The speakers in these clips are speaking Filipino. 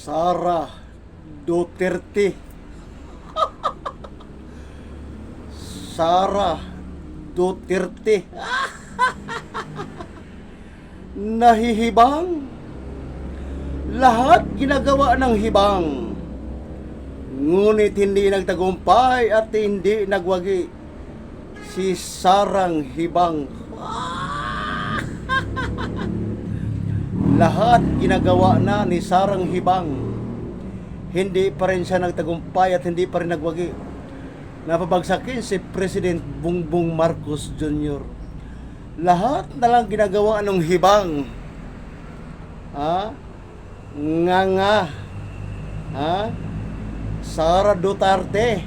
Sara Duterte. Sara Duterte. Nahihibang. Lahat ginagawa ng hibang. Ngunit hindi nagtagumpay at hindi nagwagi si Sarang Hibang. Lahat ginagawa na ni Sarang Hibang. Hindi pa rin siya nagtagumpay at hindi pa rin nagwagi. Napabagsakin si President Bongbong Marcos Jr. Lahat na lang ginagawa ng hibang. Nga. Sara Duterte.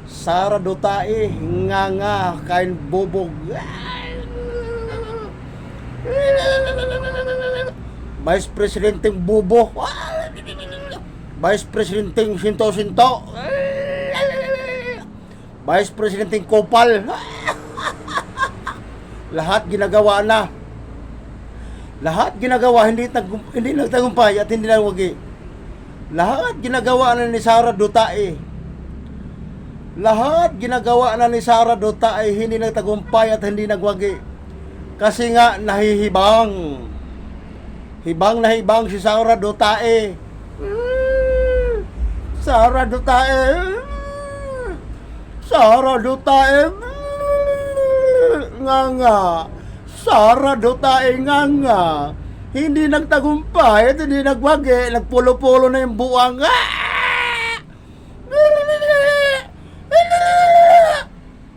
Sara Dutae. Nga. Kain bubog. Vice Presidenteng Bubo. Vice Presidenteng Sinto-Sinto. Vice Presidenteng Kopal. Lahat ginagawa na. Lahat ginagawa, hindi nagtagumpay at hindi nagwagi. Lahat ginagawa na ni Sara Dutae. Lahat ginagawa na ni Sara Dutae, hindi nagtagumpay at hindi nagwagi. Kasi nga nahihibang. Hibang na hibang si Sara Dutae. Sara Dutae. Sara Dutae. Nga. Sara Dutae nga. Hindi nagtagumpay at hindi nagwagi. Nagpulo-pulo na yung buwang.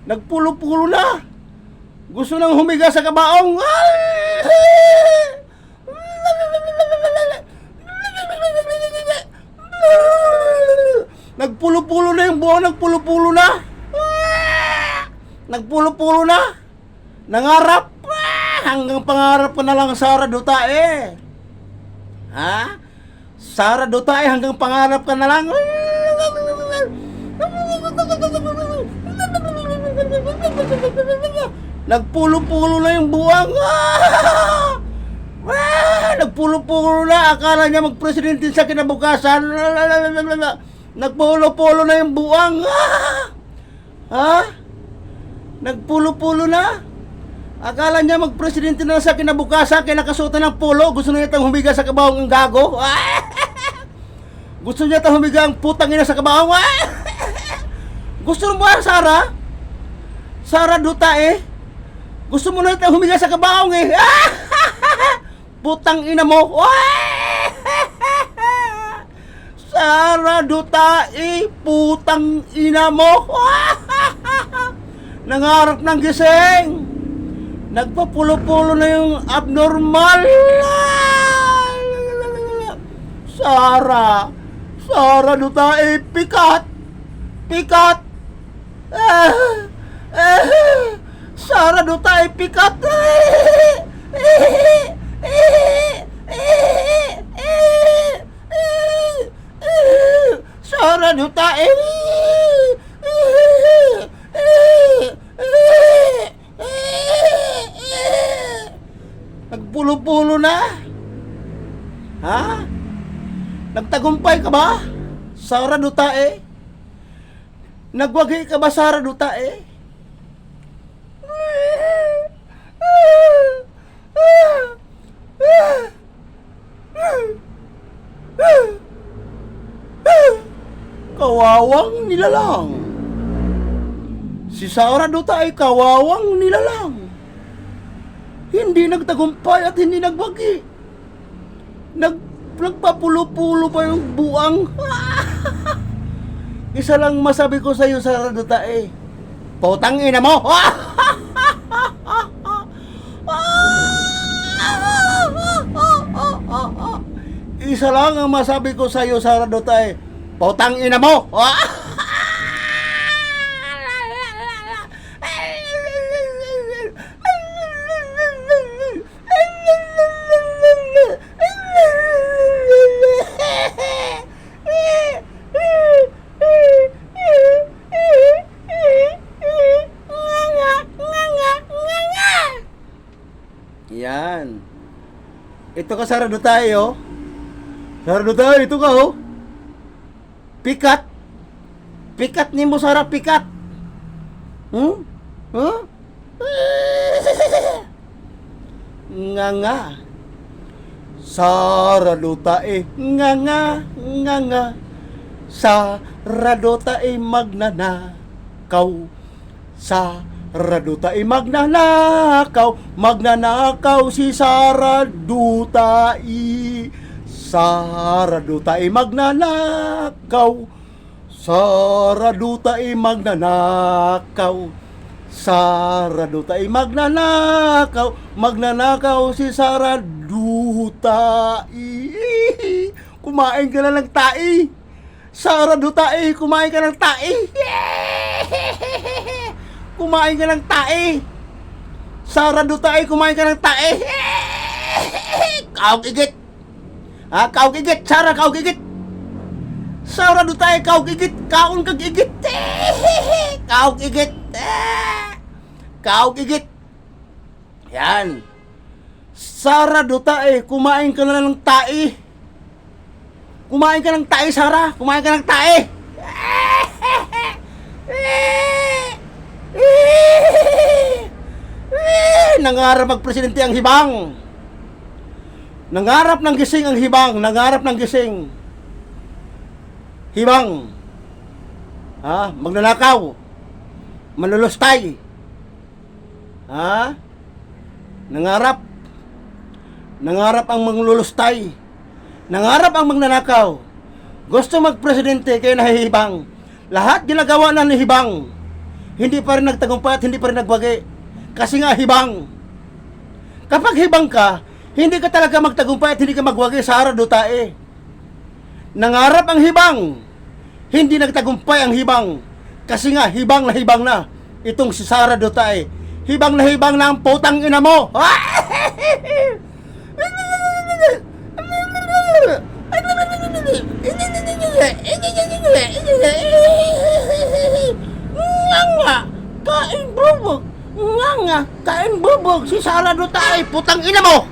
Nagpulo-pulo na. Gusto nang humiga sa kabaong. Nagpulo-pulo na yung buwang. Nagpulo-pulo na. Nagpulo-pulo na. Nangarap. Hanggang pangarap ko na lang, Sara Dutae. Sara Dutae, hanggang pangarap ka na lang. Nagpulo-pulo na yung buwang. Nagpulo-pulo na. Akala niya magpresidente sa kinabukasan. Nagpulo-pulo na yung buwang. Nagpulo-pulo na. Akala niya magpresidente na sa kinabukasan, kaya nakasuotan ng polo. Gusto niya itang humiga sa kabaong ng gago. Gusto niya itang humiga ang putang ina sa kabaong. Gusto mo ba, Sara? Sara Dutae? Gusto mo na itang humiga sa kabaong eh. Putang ina mo. Sara Dutae, putang ina mo. Nangarap ng gising. Nagpapulo-pulo na yung abnormal. Sara Dutae, pikat. Sara Dutae, pikat. Sara Dutae. Nagpulo-pulo na. Nagtagumpay ka ba, Sara Dutae? Nagwagi ka ba, Sara Dutae? Kawawang nilalang. Si Sara Dutae, kawawang nilalang. Hindi nagtagumpay at hindi nagwagi. Nagpapulo-pulo pa yung buwang. Isa lang masabi ko sa iyo, Sara Dutae. Putang ina mo. Isa lang ang masabi ko sa iyo, Sara Dutae. Putang ina mo. Yan. Ito ka, Sara Dutae, oh. Sara Duterte, ito ka oh. Pikat. Pikat ni mo Sara, pikat. Huh? Nga. Sara Duterte, nga. Sara Duterte magnanakaw. Sara Duterte magnanakaw si Sara Duterte. Sara Duterte magnanakaw. Sara Duterte magnanakaw. Sara Duterte magnanakaw si Sara Duterte. Kumain ka na ng tae. Sara Duterte, kumain ka ng tae. Kumain ka ng tae. Sara Duterte, kumain ka ng tae. Kaog igit. Kaog igit, Sara, kaog igit. Sara Duterte, kaog igit. Kaon kag igit. Kaog igit. Kaog igit. Yan. Sara Duterte, kumain ka na ng tae. Kumain ka ng tae, Sara. Kumain ka ng tae. Nangarap magpresidente ang hibang. Nangarap ng gising ang hibang. Nangarap ng gising. Hibang. Magnanakaw. Manlulustay. Nangarap. Nangarap ang manglulustay. Nangarap ang magnanakaw. Gusto magpresidente kaya nahihibang. Lahat ginagawa na ni hibang. Hindi pa rin nagtagumpay at hindi pa rin nagwagi. Kasi nga hibang. Kapag hibang ka, hindi ka talaga magtagumpay at hindi ka magwagi, Sara Duterte. Nangarap ang hibang. Hindi nagtagumpay ang hibang. Kasi nga hibang na itong si Sara Duterte. Hibang na ang putang ina mo. Kain bubog si Sara Duterte, putang ina mo.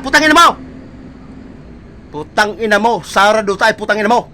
Putang ina mo. Putang ina mo, Sara Duterte, putang ina mo.